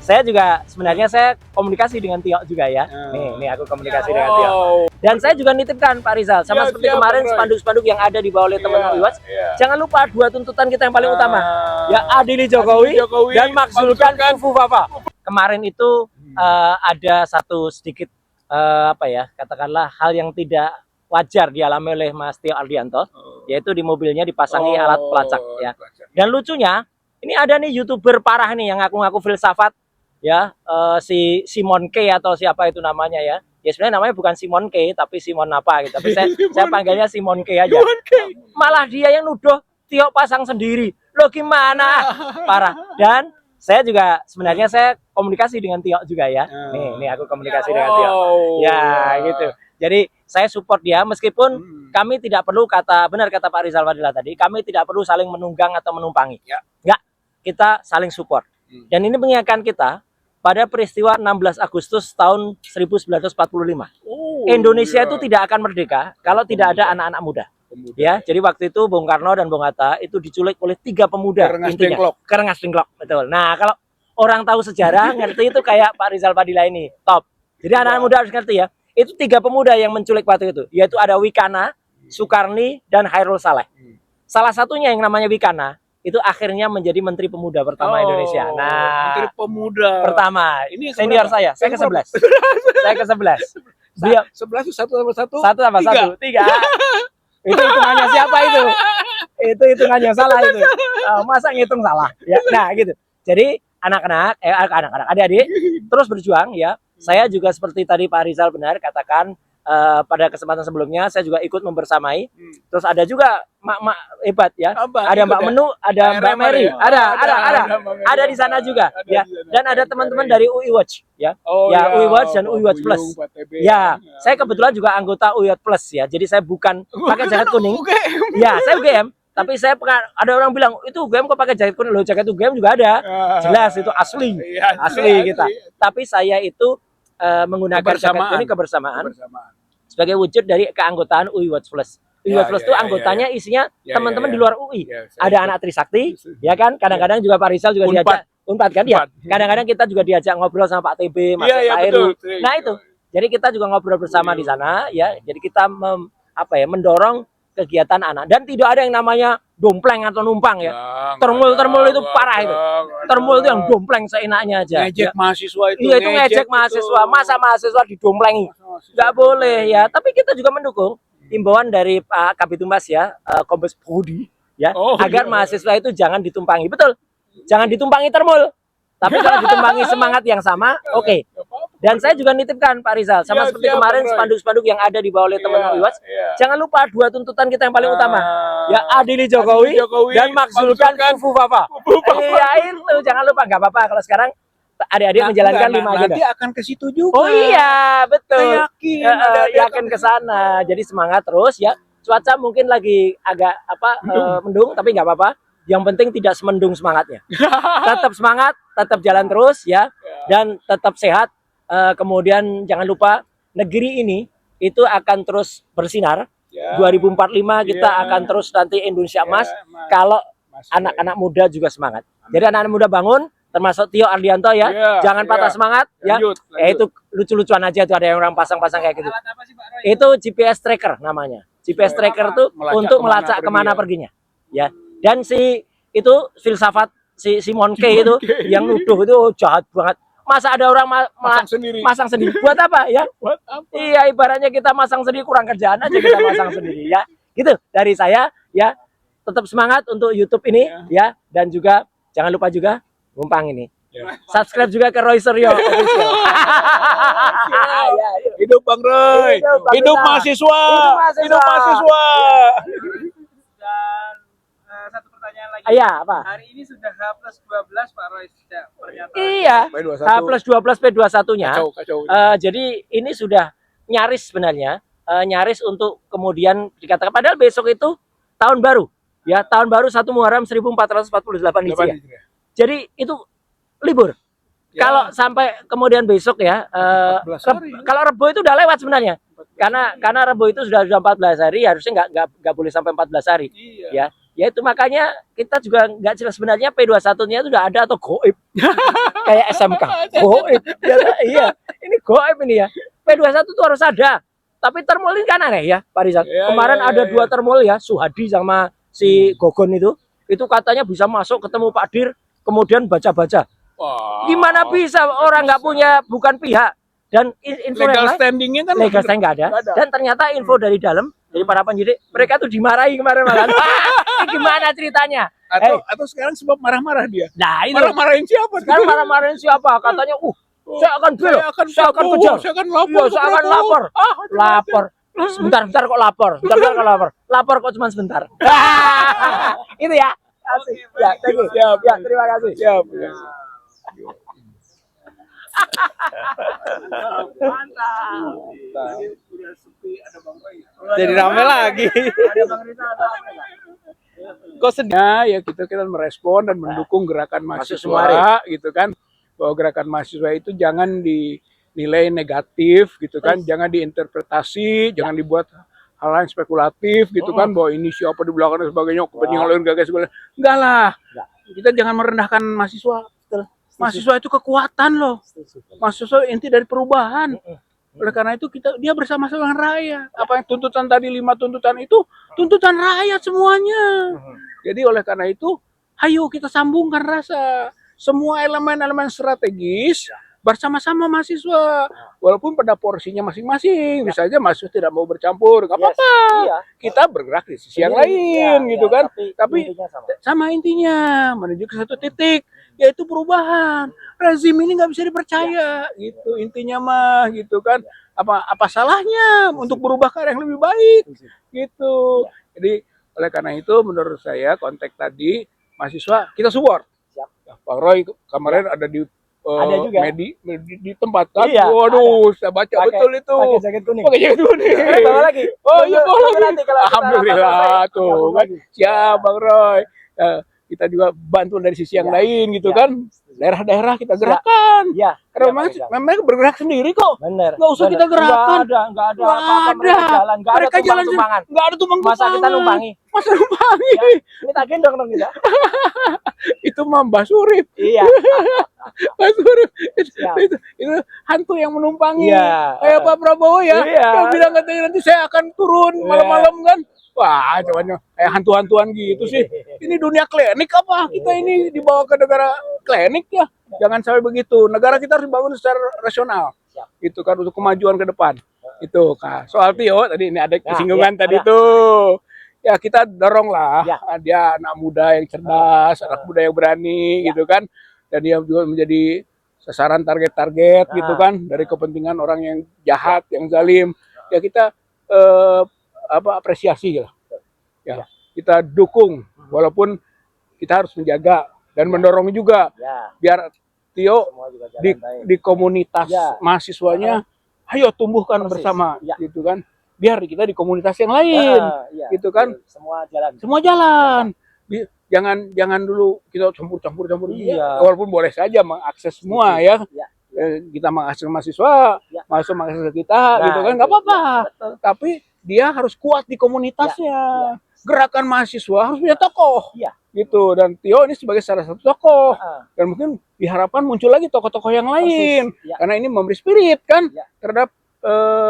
saya juga sebenarnya saya komunikasi dengan Tio juga ya. Nih aku komunikasi dengan Tio. Dan saya juga nitipkan Pak Rizal, sama seperti kemarin spanduk-spanduk yang ada di bawah oleh teman-teman Uiwatch. Jangan lupa dua tuntutan kita yang paling utama. Ya, adili Jokowi dan makzulkan Fufu Papa. Kemarin itu ada satu sedikit katakanlah hal yang tidak wajar dialami oleh Mas Tio Ardianto, yaitu di mobilnya dipasangi alat pelacak ya. Dan lucunya, ini ada nih YouTuber parah nih yang ngaku-ngaku filsafat ya, si Simon K atau siapa itu namanya ya. Ya sebenarnya namanya bukan Simon K tapi Simon apa gitu. Tapi saya panggilnya Simon K aja. Malah dia yang nuduh Tio pasang sendiri. Loh gimana? Parah. Dan saya juga sebenarnya saya komunikasi dengan Tio juga ya. Nih aku komunikasi dengan Tio. Ya gitu. Jadi saya support dia meskipun kami tidak perlu benar kata Pak Rizal Fadila tadi, kami tidak perlu saling menunggang atau menumpangi. Enggak, kita saling support. Dan ini mengingatkan kita pada peristiwa 16 Agustus tahun 1945. Indonesia itu tidak akan merdeka kalau tidak ada anak-anak muda. Ya, jadi waktu itu Bung Karno dan Bung Hatta itu diculik oleh 3 pemuda intinya. Kerengas Dengklok, betul. Nah, kalau orang tahu sejarah ngerti itu kayak Pak Rizal Fadila ini, top. Jadi anak-anak muda harus ngerti ya. Itu 3 pemuda yang menculik waktu itu, yaitu ada Wikana, Sukarni, dan Hairul Saleh. Salah satunya yang namanya Wikana itu akhirnya menjadi Menteri Pemuda pertama Indonesia. Nah, Menteri Pemuda pertama. Ini senior saya ke-11. Saya ke-11. Dia 11 satu tambah satu. Satu tambah satu, 3. Itu hitungannya siapa itu? Itu hitungannya salah itu. Masa ngitung salah? Ya, nah gitu. Jadi anak-anak, adik-adik terus berjuang ya. Saya juga seperti tadi Pak Rizal benar katakan, pada kesempatan sebelumnya saya juga ikut membersamai. Terus ada juga mak-mak hebat ya. Ada Mbak Menu, ada Mbak Mary, ada di sana juga ya. Dan ada teman-teman dari Uiwatch ya. Uiwatch dan Uiwatch Plus. Ya, saya kebetulan juga anggota Uiwatch Plus ya. Jadi saya bukan pakai jaket kuning. Ya, saya UGM. Tapi saya ada orang bilang itu UGM kok pakai jaket kuning. Loh, jaket UGM juga ada. Jelas itu asli kita. Tapi saya itu menggunakan jaket kuning kebersamaan sebagai wujud dari keanggotaan Uiwatch Plus. Uiwatch Plus itu anggotanya isinya teman-teman di luar UI. Ada anak Trisakti, ya kan? Kadang-kadang juga Pak Rizal juga diajak Unpad kan ya. Kadang-kadang kita juga diajak ngobrol sama Pak TB, Mas Heru. Nah itu. Jadi kita juga ngobrol bersama di sana ya. Jadi kita mendorong kegiatan anak dan tidak ada yang namanya dompleng atau numpang ya. Termul itu parah itu. Termul itu yang dompleng seenaknya aja. Ngejek mahasiswa itu. Iya itu ngejek mahasiswa. Masa mahasiswa didomplengi? Nggak boleh ya. Tapi kita juga mendukung himbauan dari Pak Kabid Humas ya, Kombes Budi ya, agar mahasiswa itu jangan ditumpangi. Betul. Jangan ditumpangi termul. Tapi kalau ditumpangi semangat yang sama, oke. Dan saya juga nitipkan Pak Rizal, sama seperti kemarin spanduk-spanduk yang ada di bawah oleh teman-teman Uiwatch. Jangan lupa dua tuntutan kita yang paling utama. Ya, adili Jokowi dan makzulkan Fufu Papa. Iya itu, jangan lupa. Nggak apa-apa kalau sekarang adik-adik menjalankan 5 agenda. Nanti akan ke situ juga. Oh iya, betul. Yakin ke sana. Jadi semangat terus ya. Cuaca mungkin lagi agak mendung, tapi nggak apa-apa. Yang penting tidak semendung semangatnya. Tetap semangat, tetap jalan terus ya, dan tetap sehat. Kemudian jangan lupa negeri ini itu akan terus bersinar. 2045 kita akan terus nanti Indonesia emas kalau anak-anak muda juga semangat. Jadi anak-anak muda bangun, termasuk Tio Ardianto ya, jangan patah semangat ya. Itu lucu-lucuan aja tuh, ada yang orang pasang-pasang kayak gitu. Itu GPS tracker namanya. GPS tracker tuh untuk melacak kemana perginya. Ya. Dan itu filsafat si Simon K itu yang nuduh itu jahat banget. Masa ada orang masang sendiri buat apa ya? Iya, ibaratnya kita masang sendiri, kurang kerjaan aja kita masang sendiri ya. Gitu dari saya ya. Tetap semangat untuk YouTube ini ya, dan juga jangan lupa juga numpang ini. Subscribe juga ke Roy Suryo Official. Hidup Bang Roy. Hidup mahasiswa. Hidup mahasiswa. Satu pertanyaan lagi. Iya, apa? Hari ini sudah H+12 Pak Roy pernyataan. Iya. H+12 P21-nya. Jadi ini sudah nyaris sebenarnya, nyaris untuk kemudian dikatakan, padahal besok itu tahun baru. Ya, tahun baru 1 Muharram 1448 Hijriah. Jadi itu libur. Kalau sampai kemudian besok ya, kalau Rebo itu udah lewat sebenarnya. Karena Rebo itu sudah 14 hari, harusnya nggak boleh sampai 14 hari. Ya. Ya itu makanya kita juga nggak jelas sebenarnya P21-nya itu udah ada atau goib. Kayak SMK. Goib. Ya, iya, ini goib ini ya. P21 itu harus ada. Tapi termol ini kan aneh ya, Pak Rizal. Iya, Kemarin iya, ada iya. 2 termol ya, Suhadi sama si Gogon itu. Itu katanya bisa masuk ketemu Pak Dir, kemudian baca-baca. Wah. Gimana bisa orang nggak punya, bukan pihak. Dan info Legal yang lain, standingnya kan legal standing nggak ada. nggak ada. Dan ternyata info dari dalam, dari para penyidik, mereka tuh dimarahi kemarin malam. Ini gimana ceritanya? Atau sekarang sebab marah-marah dia. Nah itu. Marah-marahin siapa? Sekarang marah-marahin siapa? Katanya, saya akan bela, saya akan kejar, saya akan lapor, iya, saya akan lapor. Lapor. Sebentar kok lapor. Sebentar kok lapor. Lapor kok cuma sebentar. Itu ya. Asik. Ya, thank you. Siap. Ya, terima kasih. Siap. Mantap. Udah sepi, ada Bang Roy. Jadi rame lagi. Ada Bang Rizal, ada apa enggak? Kok sedih ya kita merespon dan mendukung gerakan mahasiswa gitu kan, bahwa gerakan mahasiswa itu jangan dinilai negatif gitu kan, jangan diinterpretasi, jangan dibuat hal yang spekulatif gitu kan, bahwa ini siapa di belakang dan sebagainya, kepentingan lain gak segala. Enggak lah, kita jangan merendahkan mahasiswa. Mahasiswa itu kekuatan loh, mahasiswa inti dari perubahan. Oleh karena itu dia bersama-sama dengan rakyat. Apa yang tuntutan tadi 5 tuntutan itu tuntutan rakyat semuanya. Jadi oleh karena itu, ayo kita sambungkan rasa semua elemen-elemen strategis bersama-sama mahasiswa. Walaupun pada porsinya masing-masing, misalnya mahasiswa tidak mau bercampur, nggak apa-apa. Kita bergerak di sisi yang lain, gitu kan. Tapi sama intinya menuju ke satu titik, yaitu perubahan. Rezim ini nggak bisa dipercaya, gitu intinya mah, gitu kan. Apa salahnya untuk berubah ke arah yang lebih baik, gitu. Jadi oleh karena itu menurut saya konteks tadi mahasiswa kita support. Pak Roy kemarin ada di juga. di tempat kan. Iya, Waduh, saya baca betul itu. Pakai jaket kuning. Pakai jaket kuning. Bawa lagi. Oh iya, bawa lagi. Nanti kalau kita Alhamdulillah rapat tuh selesai, kan. Siap Bang Roy. Kita juga bantu dari sisi yang lain gitu kan. Daerah-daerah kita gerakan. Iya. Karena memang bergerak sendiri kok. Bener. Nggak usah kita gerakan. Enggak ada apa-apa, mereka jalan, enggak ada tumpang-tumpangan. Nggak ada tumpang-tumpangan. Masa kita numpangi? Masa numpangi? Ini tak gendong dong kita. Itu mah Mbah Surip. Iya. Mbah Surip. Siap. Itu hantu yang menumpangi. Iya. Kayak Pak Prabowo ya. Iya. Yang bilang katanya nanti saya akan turun malam-malam kan. Wah, cuman kayak hantu-hantuan gitu sih. Ini dunia klinik apa? Kita ini dibawa ke negara klinik ya. Jangan sampai begitu. Negara kita harus dibangun secara rasional. Gitu kan, untuk kemajuan ke depan. Itu Kak. Soal Tio tadi ini ada kesinggungan tadi tuh. Ya kita dorong lah. Dia anak muda yang cerdas, anak muda yang berani gitu kan. Dan dia juga menjadi sasaran target-target gitu kan, dari kepentingan orang yang jahat, yang zalim. Ya kita apresiasi lah. Ya, kita dukung walaupun kita harus menjaga dan mendorong juga biar Tio di komunitas mahasiswanya ayo tumbuhkan bersama gitu kan. Biar kita di komunitas yang lain gitu kan. Semua jalan. Jangan dulu kita campur-campur. Walaupun boleh saja mengakses semua ya. Kita mengakses mahasiswa, mahasiswa mengakses ke kita gitu kan, nggak apa-apa. Tapi dia harus kuat di komunitasnya. Gerakan mahasiswa harus punya tokoh, gitu. Dan Tio ini sebagai salah satu tokoh. Dan mungkin diharapkan muncul lagi tokoh-tokoh yang lain, karena ini memberi spirit kan terhadap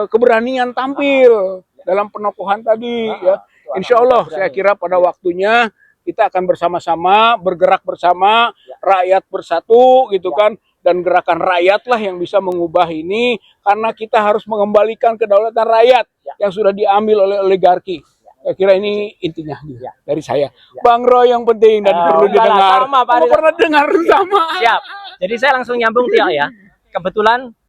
keberanian tampil dalam penokohan tadi. Ya, Insya Allah saya kira pada waktunya kita akan bersama-sama bergerak bersama, rakyat bersatu, gitu kan. Dan gerakan rakyatlah yang bisa mengubah ini, karena kita harus mengembalikan kedaulatan rakyat yang sudah diambil oleh oligarki. Saya kira ini intinya dari saya. Bang Roy yang penting dan perlu didengar. Sama, Pak pernah dengar sama. Siap. Jadi saya langsung nyambung Tio ya. Kebetulan